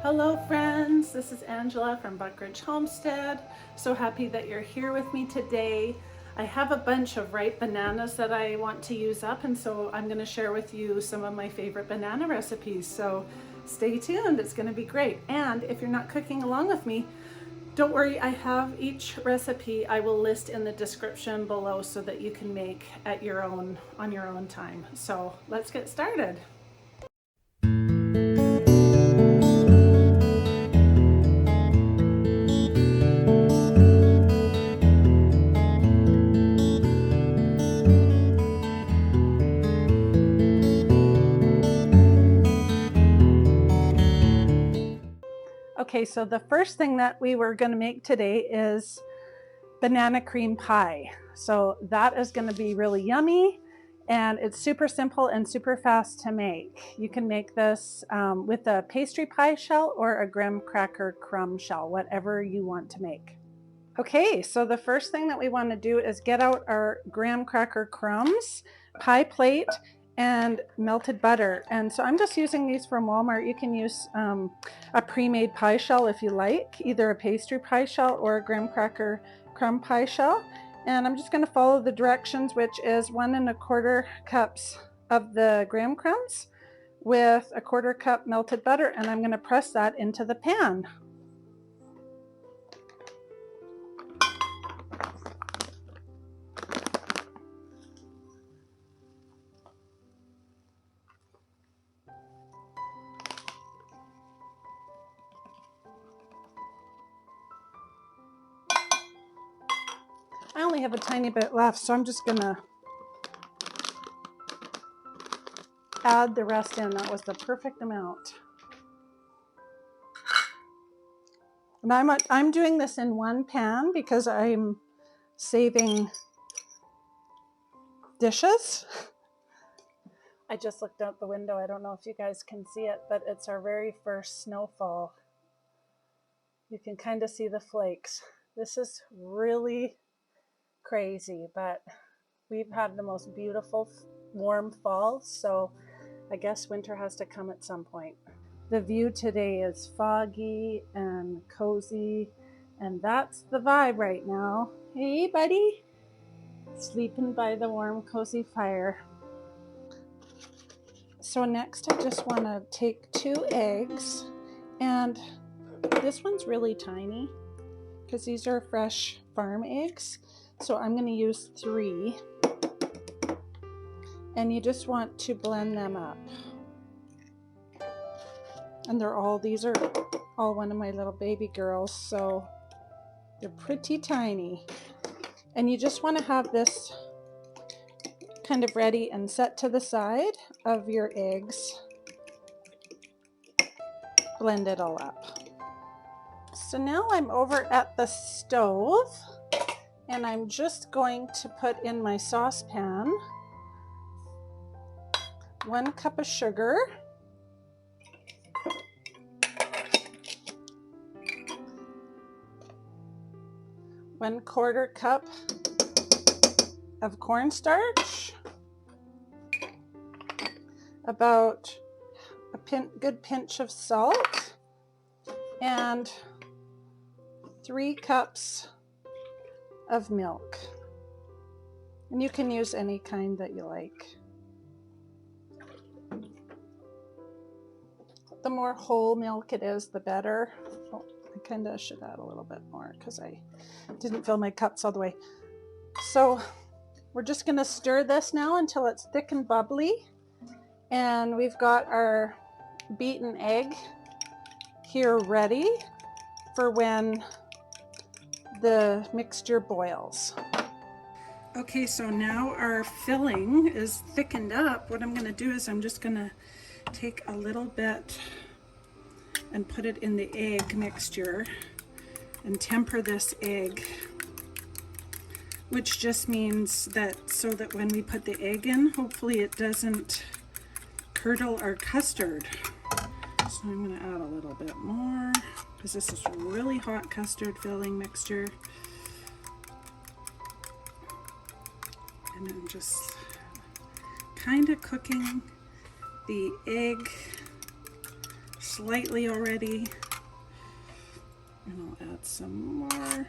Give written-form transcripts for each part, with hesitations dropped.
Hello friends, this is Angela from Buckridge Homestead. So happy that you're here with me today. I have a bunch of ripe bananas that I want to use up, and so I'm going to share with you some of my favorite banana recipes. So stay tuned, it's going to be great. And if you're not cooking along with me, don't worry, I have each recipe I will list in the description below so that you can make at your own on your own time. So let's get started. Okay, so the first thing that we were going to make today is banana cream pie. So that is going to be really yummy, and it's super simple and super fast to make. You can make this with a pastry pie shell or a graham cracker crumb shell, whatever you want to make. Okay, so the first thing that we want to do is get out our graham cracker crumbs, pie plate, and melted butter. And so I'm just using these from Walmart. You can use a pre-made pie shell if you like, either a pastry pie shell or a graham cracker crumb pie shell. And I'm just going to follow the directions, which is 1 1/4 cups of the graham crumbs with a 1/4 cup melted butter, and I'm going to press that into the pan. I only have a tiny bit left, so I'm just gonna add the rest in. That was the perfect amount. And I'm doing this in one pan because I'm saving dishes. I just looked out the window. I don't know if you guys can see it, but it's our very first snowfall. You can kind of see the flakes. This is really crazy, but we've had the most beautiful warm fall, so I guess winter has to come at some point. The view today is foggy and cozy, and that's the vibe right now. Hey buddy, sleeping by the warm cozy fire. So next I just want to take 2 eggs, and this one's really tiny because these are fresh farm eggs. So I'm going to use 3, and you just want to blend them up. And these are all one of my little baby girls, so they're pretty tiny. And you just want to have this kind of ready and set to the side of your eggs. Blend it all up. So now I'm over at the stove, and I'm just going to put in my saucepan 1 cup of sugar, 1/4 cup of cornstarch, about a good pinch of salt, and 3 cups of milk. And you can use any kind that you like. The more whole milk it is, the better. Oh, I kind of should add a little bit more because I didn't fill my cups all the way. So we're just going to stir this now until it's thick and bubbly. And we've got our beaten egg here ready for when the mixture boils. Okay, so now our filling is thickened up. What I'm going to do is I'm just going to take a little bit and put it in the egg mixture and temper this egg, which just means that so that when we put the egg in, hopefully it doesn't curdle our custard. So I'm going to add a little bit more because this is really hot custard filling mixture. And I'm just kind of cooking the egg slightly already. And I'll add some more.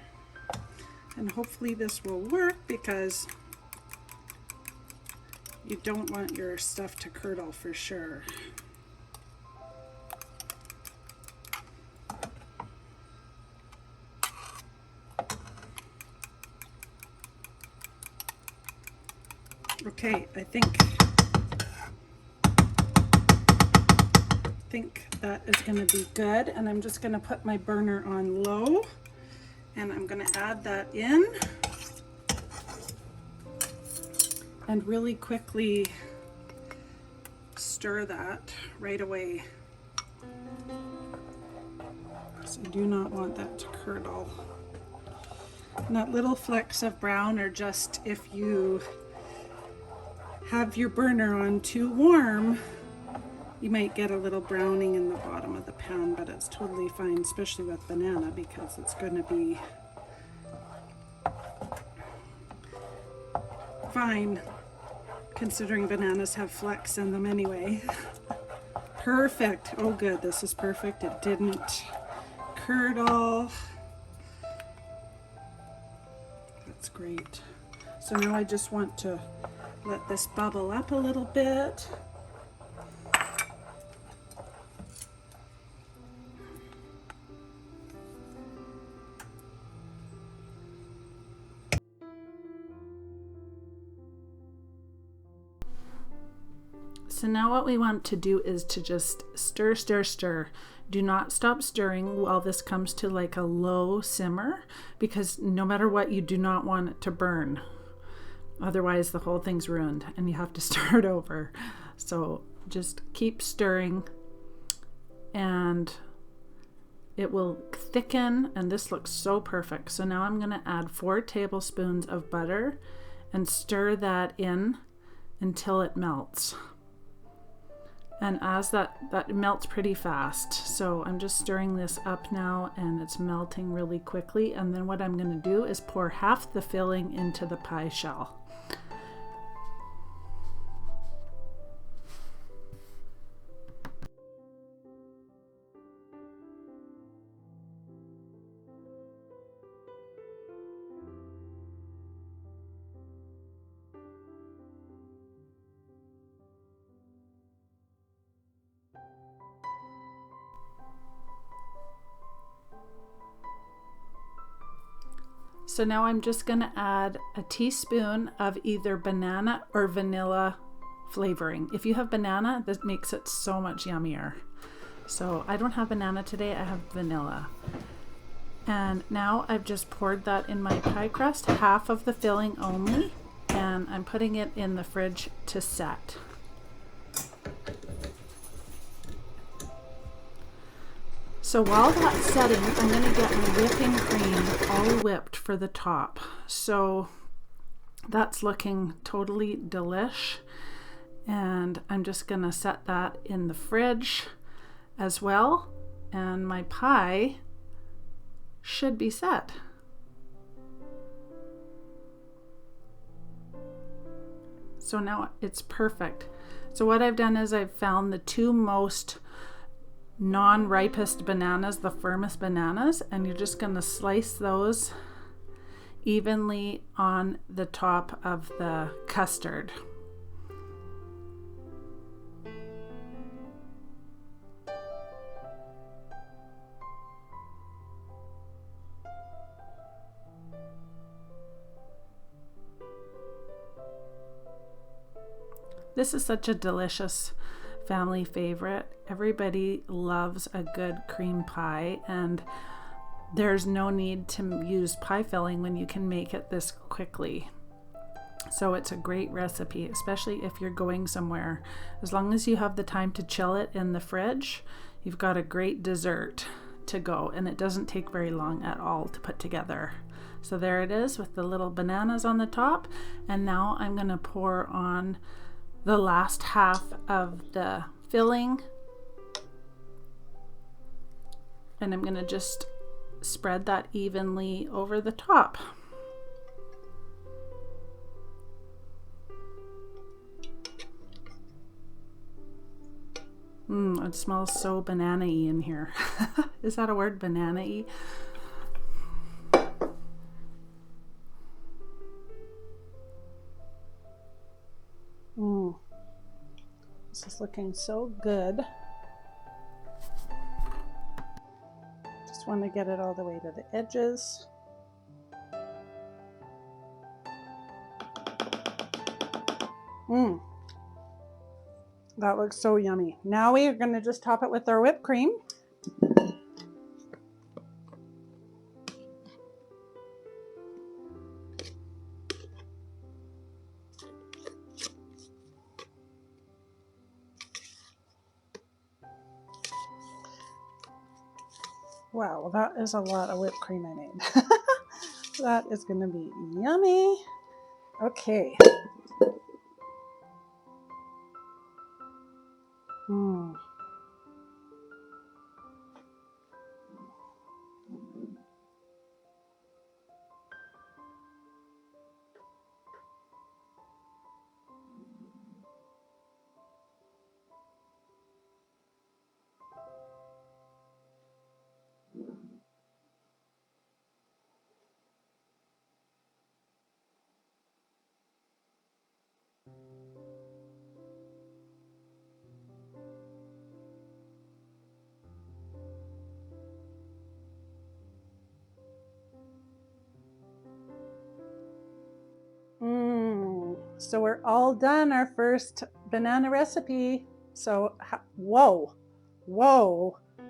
And hopefully this will work, because you don't want your stuff to curdle for sure. Okay, I think that is going to be good, and I'm just going to put my burner on low, and I'm going to add that in and really quickly stir that right away. So I do not want that to curdle. And that little flecks of brown are just if you have your burner on too warm, you might get a little browning in the bottom of the pan, but it's totally fine, especially with banana, because it's going to be fine considering bananas have flecks in them anyway. Perfect. Oh good, this is perfect. It didn't curdle. That's great. So now I just want to let this bubble up a little bit. So now what we want to do is to just stir, stir, stir. Do not stop stirring while this comes to like a low simmer, because no matter what, you do not want it to burn. Otherwise the whole thing's ruined and you have to start over. So just keep stirring and it will thicken, and this looks so perfect. So now I'm going to add 4 tablespoons of butter and stir that in until it melts. And as that melts pretty fast. So I'm just stirring this up now, and it's melting really quickly. And then what I'm going to do is pour half the filling into the pie shell. So now I'm just going to add a teaspoon of either banana or vanilla flavoring. If you have banana, this makes it so much yummier. So I don't have banana today, I have vanilla. And now I've just poured that in my pie crust, half of the filling only, and I'm putting it in the fridge to set. So while that's setting, I'm going to get my whipping cream all whipped for the top. So that's looking totally delish. And I'm just going to set that in the fridge as well. And my pie should be set. So now it's perfect. So what I've done is I've found the 2 most non-ripest bananas, the firmest bananas, and you're just going to slice those evenly on the top of the custard. This is such a delicious family favorite. Everybody loves a good cream pie, and there's no need to use pie filling when you can make it this quickly. So it's a great recipe, especially if you're going somewhere. As long as you have the time to chill it in the fridge, you've got a great dessert to go, and it doesn't take very long at all to put together. So there it is with the little bananas on the top, and now I'm going to pour on the last half of the filling, and I'm going to just spread that evenly over the top. It smells so banana-y in here. Is that a word, banana-y? This is looking so good. Just want to get it all the way to the edges. That looks so yummy. Now we are going to just top it with our whipped cream. Wow, that is a lot of whipped cream I made. That is going to be yummy. Okay. So we're all done our first banana recipe. So, whoa,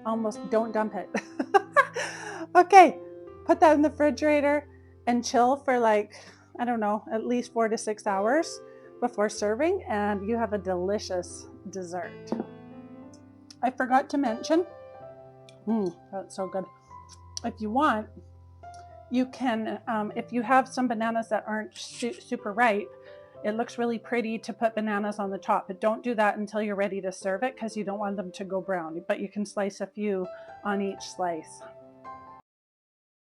almost don't dump it. Okay, put that in the refrigerator and chill for like, I don't know, at least 4 to 6 hours before serving, and you have a delicious dessert. I forgot to mention, that's so good. If you want, you can, if you have some bananas that aren't super ripe, it looks really pretty to put bananas on the top, but don't do that until you're ready to serve it because you don't want them to go brown, but you can slice a few on each slice.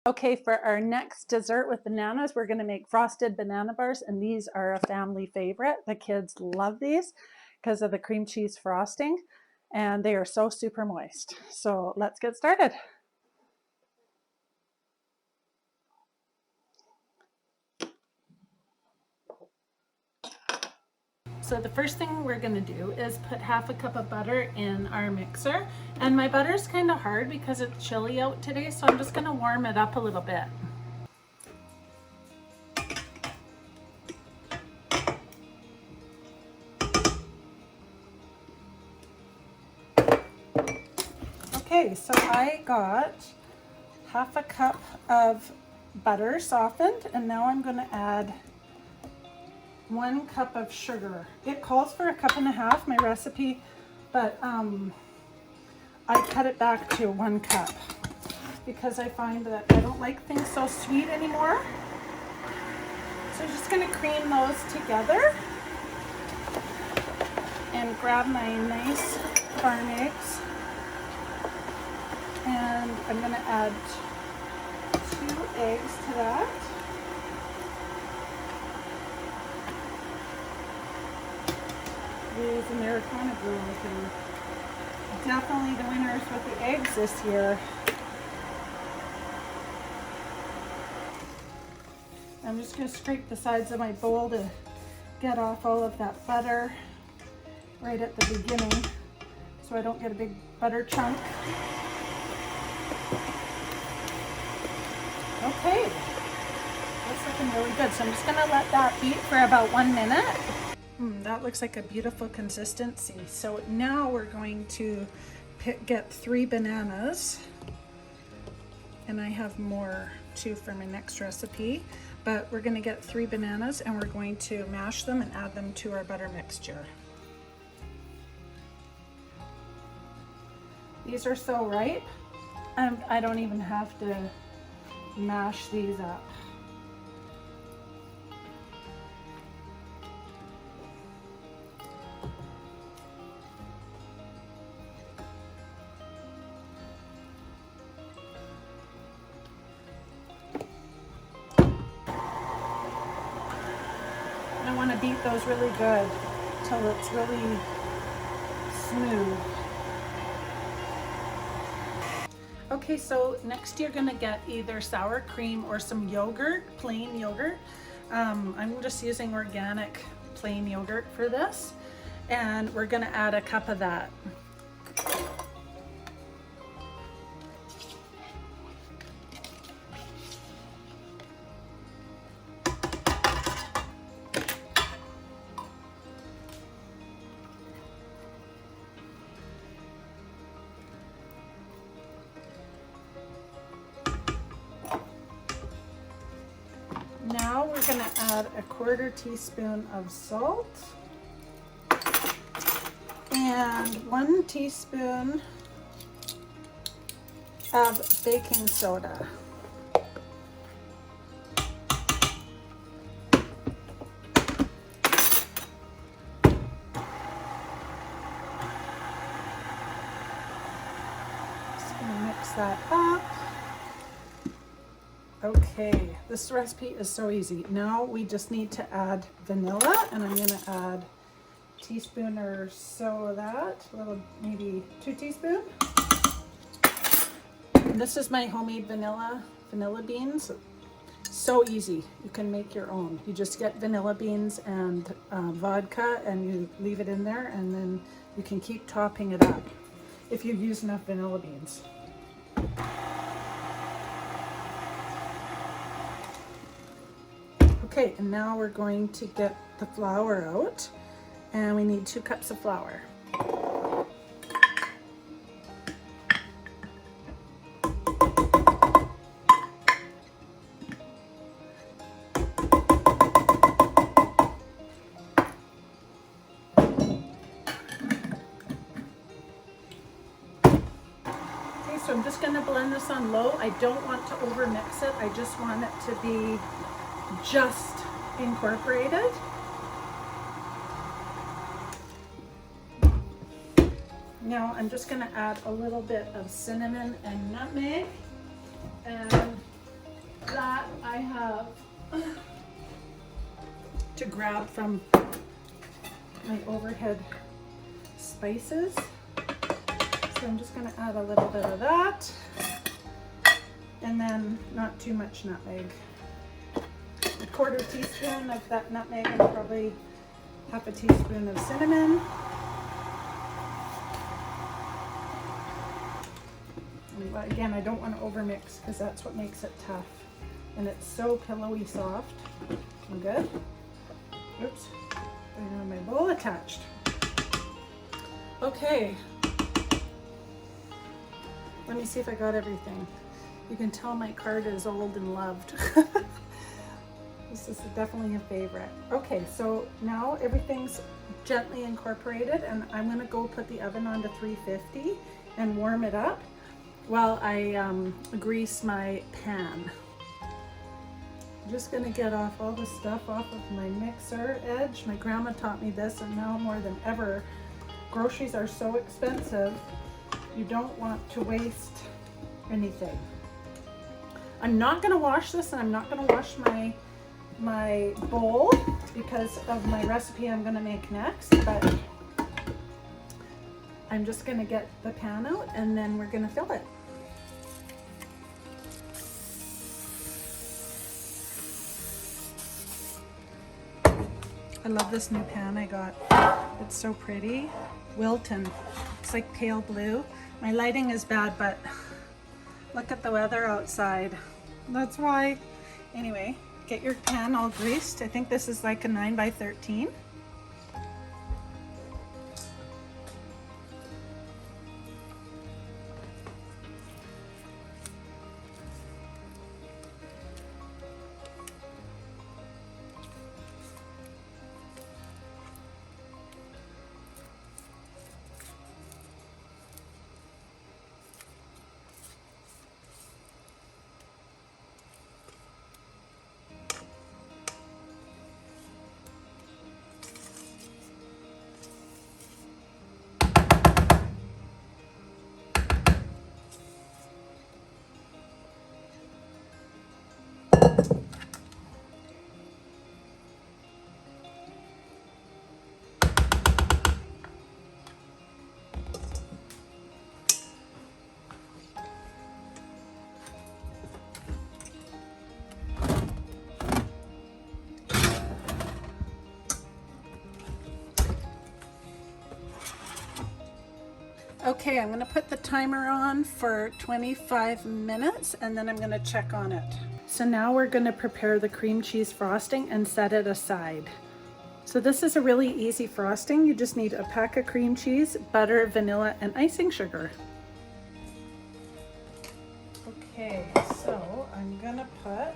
Okay, for our next dessert with bananas, we're going to make frosted banana bars, and these are a family favorite. The kids love these because of the cream cheese frosting, and they are so super moist. So let's get started. So the first thing we're going to do is put half a cup of butter in our mixer, and my butter's kind of hard because it's chilly out today, so I'm just going to warm it up a little bit. Okay, so I got half a cup of butter softened, and now I'm going to add 1 cup of sugar. It calls for 1.5 cups, my recipe, but I cut it back to 1 cup because I find that I don't like things so sweet anymore. So I'm just going to cream those together and grab my nice farm eggs, and I'm going to add 2 eggs to that. These Americana girls are definitely the winners with the eggs this year. I'm just going to scrape the sides of my bowl to get off all of that butter right at the beginning so I don't get a big butter chunk. Okay, that's looking really good. So I'm just going to let that beat for about 1 minute. That looks like a beautiful consistency. So now we're going to get 3 bananas, and I have more too for my next recipe, but we're going to get 3 bananas and we're going to mash them and add them to our butter mixture. These are so ripe, I don't even have to mash these up. I want to beat those really good till it's really smooth. Okay, so next you're gonna get either sour cream or some yogurt, plain yogurt. I'm just using organic plain yogurt for this, and we're gonna add a cup of that. Now we're going to add a 1/4 teaspoon of salt and 1 teaspoon of baking soda. Just going to mix that up. Okay, this recipe is so easy. Now we just need to add vanilla, and I'm going to add a teaspoon or so of that, a little, maybe 2 teaspoons. And this is my homemade vanilla beans. So easy, you can make your own. You just get vanilla beans and vodka, and you leave it in there, and then you can keep topping it up if you use enough vanilla beans. Okay, and now we're going to get the flour out, and we need 2 cups of flour. Okay, so I'm just going to blend this on low. I don't want to overmix it. I just want it to be just incorporated. Now I'm just going to add a little bit of cinnamon and nutmeg, and that I have to grab from my overhead spices. So I'm just going to add a little bit of that, and then not too much nutmeg. A 1/4 teaspoon of that nutmeg and probably 1/2 teaspoon of cinnamon. And again, I don't want to overmix because that's what makes it tough. And it's so pillowy soft. I'm good. Oops, I have my bowl attached. Okay. Let me see if I got everything. You can tell my card is old and loved. This is definitely a favorite. Okay, so now everything's gently incorporated, and I'm gonna go put the oven on to 350 and warm it up while I grease my pan. I'm just gonna get off all the stuff off of my mixer edge. My grandma taught me this, and now more than ever, groceries are so expensive. You don't want to waste anything. I'm not gonna wash this, and I'm not gonna wash my bowl because of my recipe I'm gonna make next, but I'm just gonna get the pan out and then we're gonna fill it. I love this new pan I got. It's so pretty. Wilton. It's like pale blue. My lighting is bad, but look at the weather outside. That's why. Anyway, get your pan all greased. I think this is like a 9 by 13. Okay, I'm going to put the timer on for 25 minutes and then I'm going to check on it. So now we're going to prepare the cream cheese frosting and set it aside. So this is a really easy frosting. You just need a pack of cream cheese, butter, vanilla, and icing sugar. Okay, so I'm going to put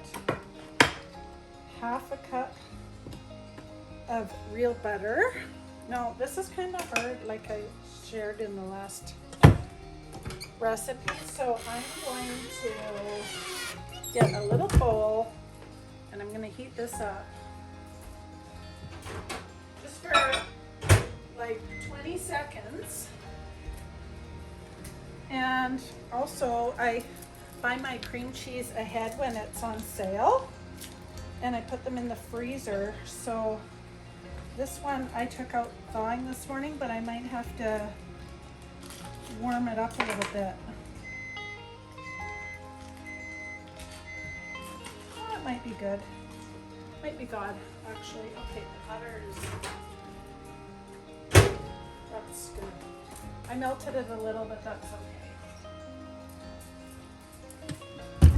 half a cup of real butter. Now this is kind of hard, like I shared in the last recipe, so I'm going to get a little bowl and I'm going to heat this up just for like 20 seconds. And also I buy my cream cheese ahead when it's on sale and I put them in the freezer. So this one I took out thawing this morning, but I might have to warm it up a little bit. Oh, it might be good. Might be God, actually. Okay, the butter is, that's good. I melted it a little, but that's okay.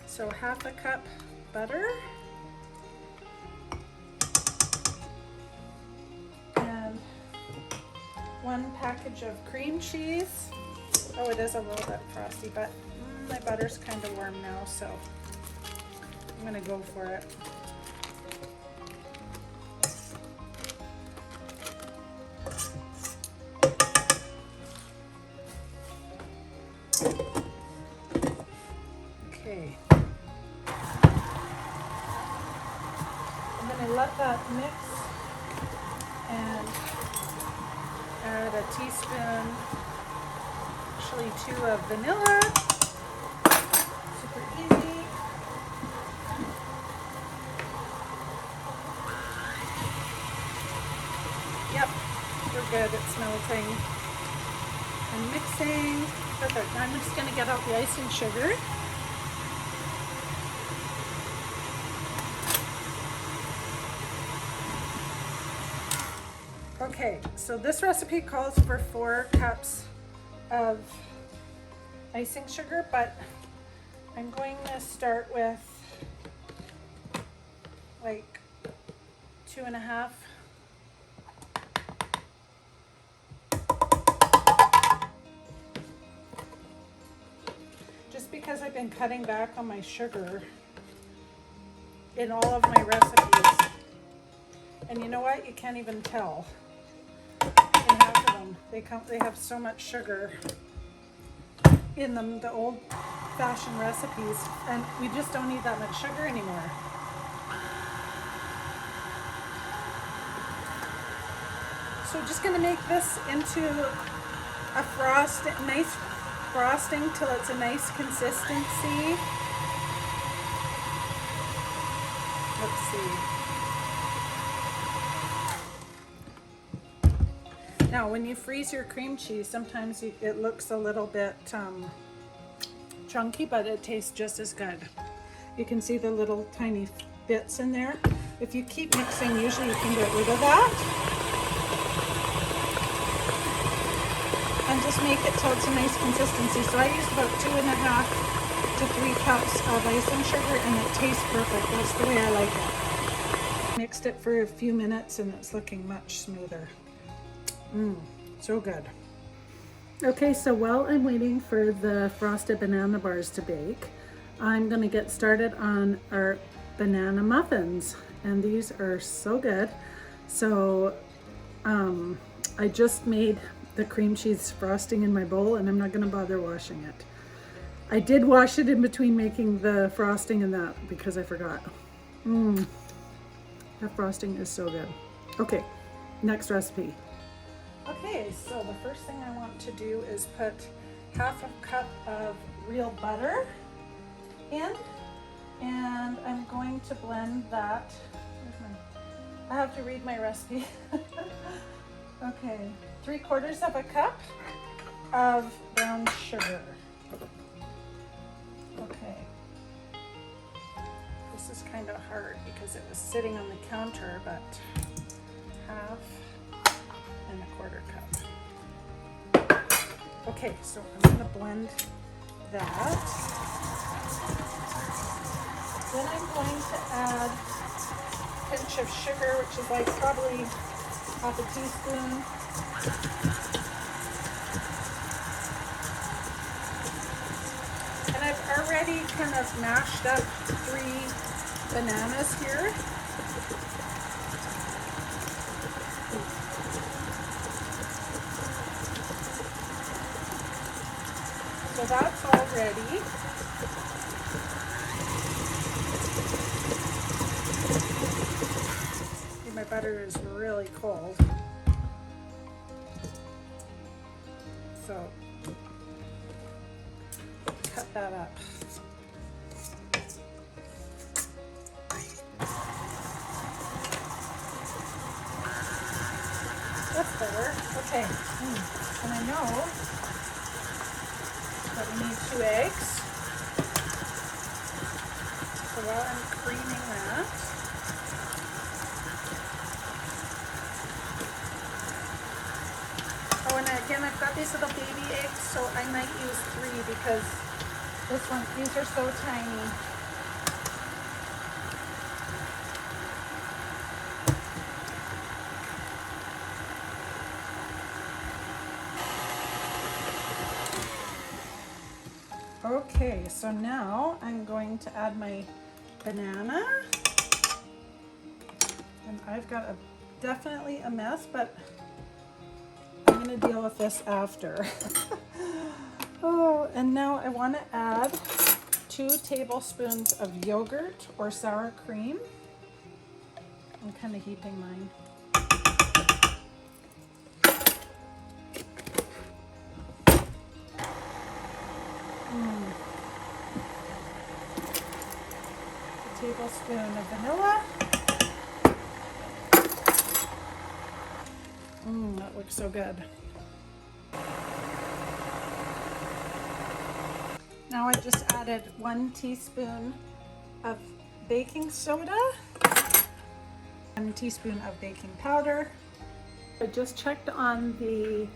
So half a cup butter. And 1 package of cream cheese. Oh, it is a little bit frosty, but my butter's kind of warm now, so I'm gonna go for it. Okay. I'm gonna let that mix and add a teaspoon, actually 2 of vanilla. Super easy. Yep, we're good, it's melting. And mixing, perfect. Now I'm just gonna get out the icing sugar. Okay, so this recipe calls for 4 cups of icing sugar, but I'm going to start with like 2.5. Just because I've been cutting back on my sugar in all of my recipes. And you know what? You can't even tell. In half of them, they have so much sugar in them, the old-fashioned recipes, and we just don't need that much sugar anymore. So just going to make this into a nice frosting till it's a nice consistency. Let's see. Now, when you freeze your cream cheese, sometimes it looks a little bit chunky, but it tastes just as good. You can see the little tiny bits in there. If you keep mixing, usually you can get rid of that. And just make it till it's a nice consistency. So I used about 2.5 to 3 cups of icing sugar, and it tastes perfect. That's the way I like it. Mixed it for a few minutes, and it's looking much smoother. So good. Okay, so while I'm waiting for the frosted banana bars to bake, I'm gonna get started on our banana muffins, and these are so good. So I just made the cream cheese frosting in my bowl, and I'm not gonna bother washing it. I did wash it in between making the frosting and that because I forgot. That frosting is so good. Okay, next recipe. Okay, so the first thing I want to do is put half a cup of real butter in, and I'm going to blend that. I have to read my recipe. Okay, 3/4 of a cup of brown sugar. Okay, this is kind of hard because it was sitting on the counter, but half and 1/4 cup. Okay, so I'm going to blend that. Then I'm going to add a pinch of sugar, which is like probably half a teaspoon. And I've already kind of mashed up 3 bananas here. So that's all ready. My butter is really cold. So cut that up. That's better. Okay. And I know that we need 2 eggs. So while I'm creaming that, oh, and again, I've got these little baby eggs, so I might use 3 because these are so tiny. Okay, so now I'm going to add my banana. And I've got definitely a mess, but I'm going to deal with this after. Oh, and now I want to add 2 tablespoons of yogurt or sour cream. I'm kind of heaping mine. A tablespoon of vanilla. That looks so good. Now I just added 1 teaspoon of baking soda, 1 teaspoon of baking powder. I just checked on the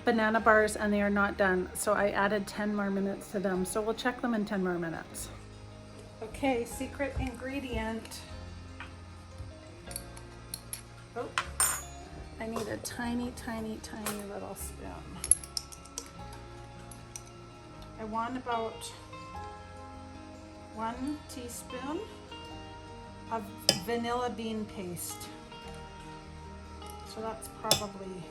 banana bars and they are not done, so I added 10 more minutes to them. So we'll check them in 10 more minutes. Okay, secret ingredient. Oh, I need a tiny, tiny, tiny little spoon. I want about 1 teaspoon of vanilla bean paste. So that's probably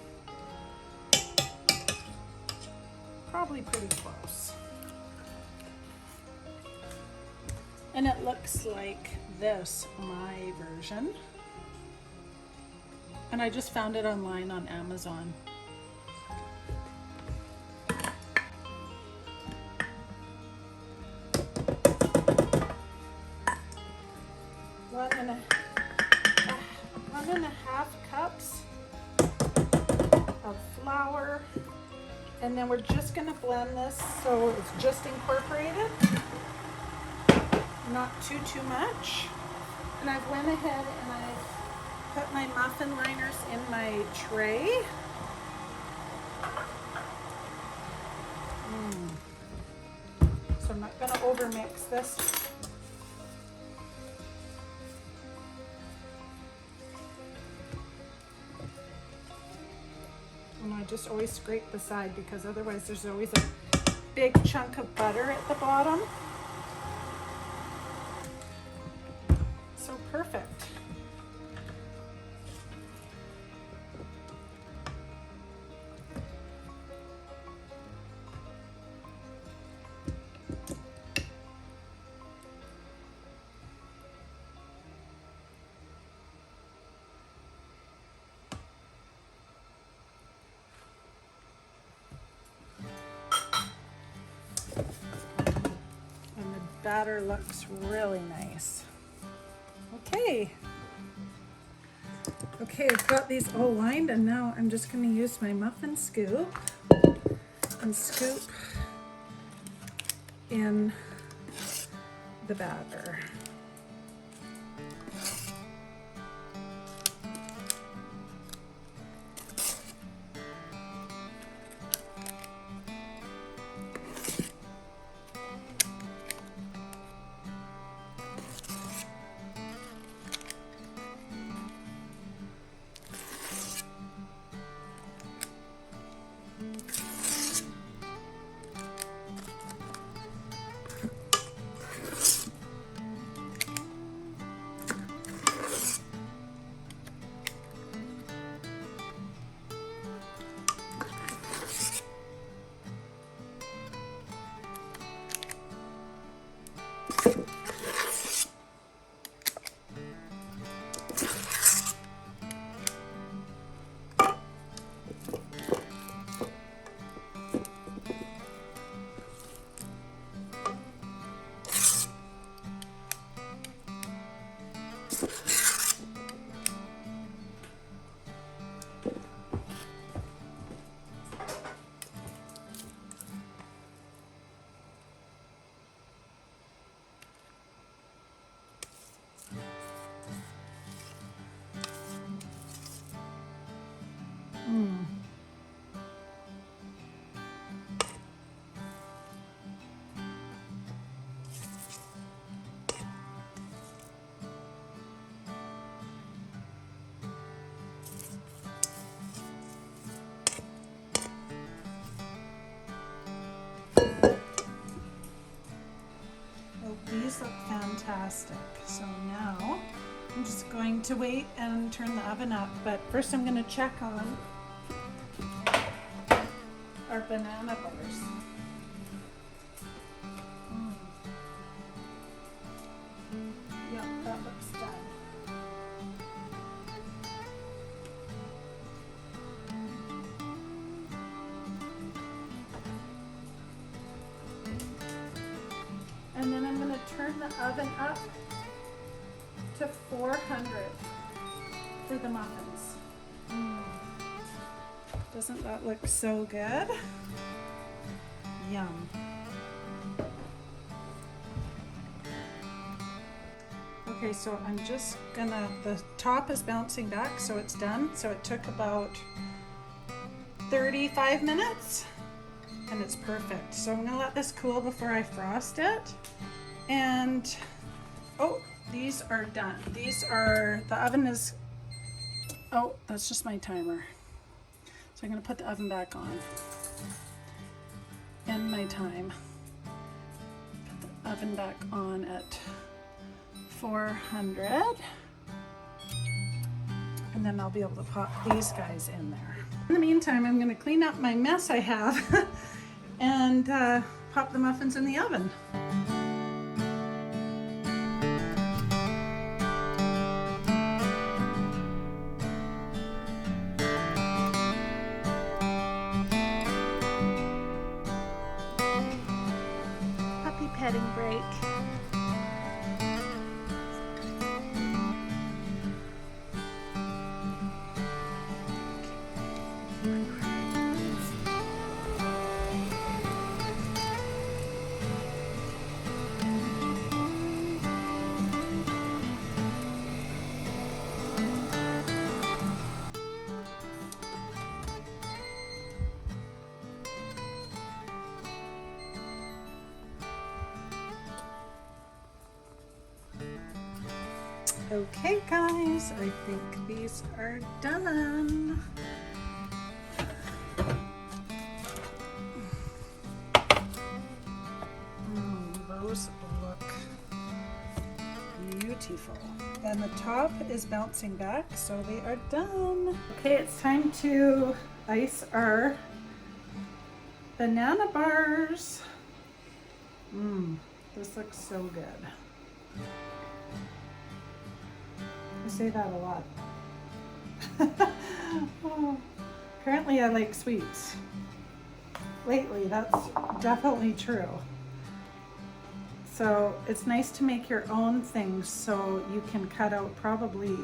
pretty close. And it looks like this, my version. And I just found it online on Amazon. One and a half cups of flour, and then we're just going to blend this so it's just incorporated, not too much. And I've went ahead and I've put my muffin liners in my tray. So I'm not going to overmix this. And I just always scrape the side because otherwise there's always a big chunk of butter at the bottom. So perfect. Batter looks really nice. Okay, I've got these all lined, and now I'm just going to use my muffin scoop and scoop in the batter. Well, these look fantastic. So now I'm just going to wait and turn the oven up, but first I'm going to check on our banana bars. Yep, that looks done. And then I'm going to turn the oven up to 400 for the muffins. Doesn't that look so good? Yum. Okay, so I'm just gonna, the top is bouncing back, so it's done. So it took about 35 minutes and it's perfect. So I'm gonna let this cool before I frost it. And, oh, these are done. These are, the oven is, oh, that's just my timer. So I'm gonna put the oven back on. End my time. Put the oven back on at 400. And then I'll be able to pop these guys in there. In the meantime, I'm gonna clean up my mess I have and pop the muffins in the oven. Petting break. Okay guys, I think these are done. Those look beautiful. And the top is bouncing back, so they are done. Okay, it's time to ice our banana bars. This looks so good. I say that a lot. Oh, apparently I like sweets. Lately, that's definitely true. So it's nice to make your own things so you can cut out probably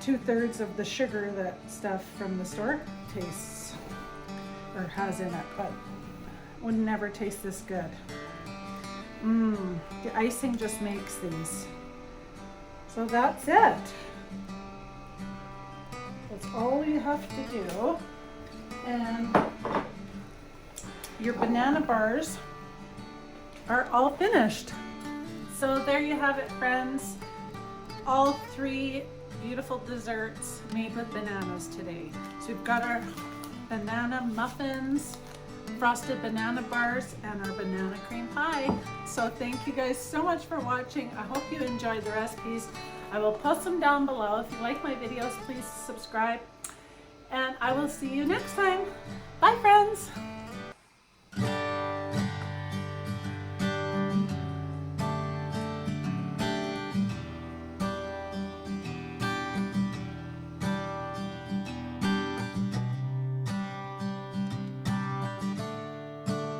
2/3 of the sugar that stuff from the store tastes or has in it, but would never taste this good. The icing just makes these. So that's it. That's all you have to do. And your banana bars are all finished. So there you have it, friends. All 3 beautiful desserts made with bananas today. So we've got our banana muffins, frosted banana bars, and our banana cream pie. So thank you guys so much for watching. I hope you enjoyed the recipes. I will post them down below. If you like my videos, please subscribe. And I will see you next time.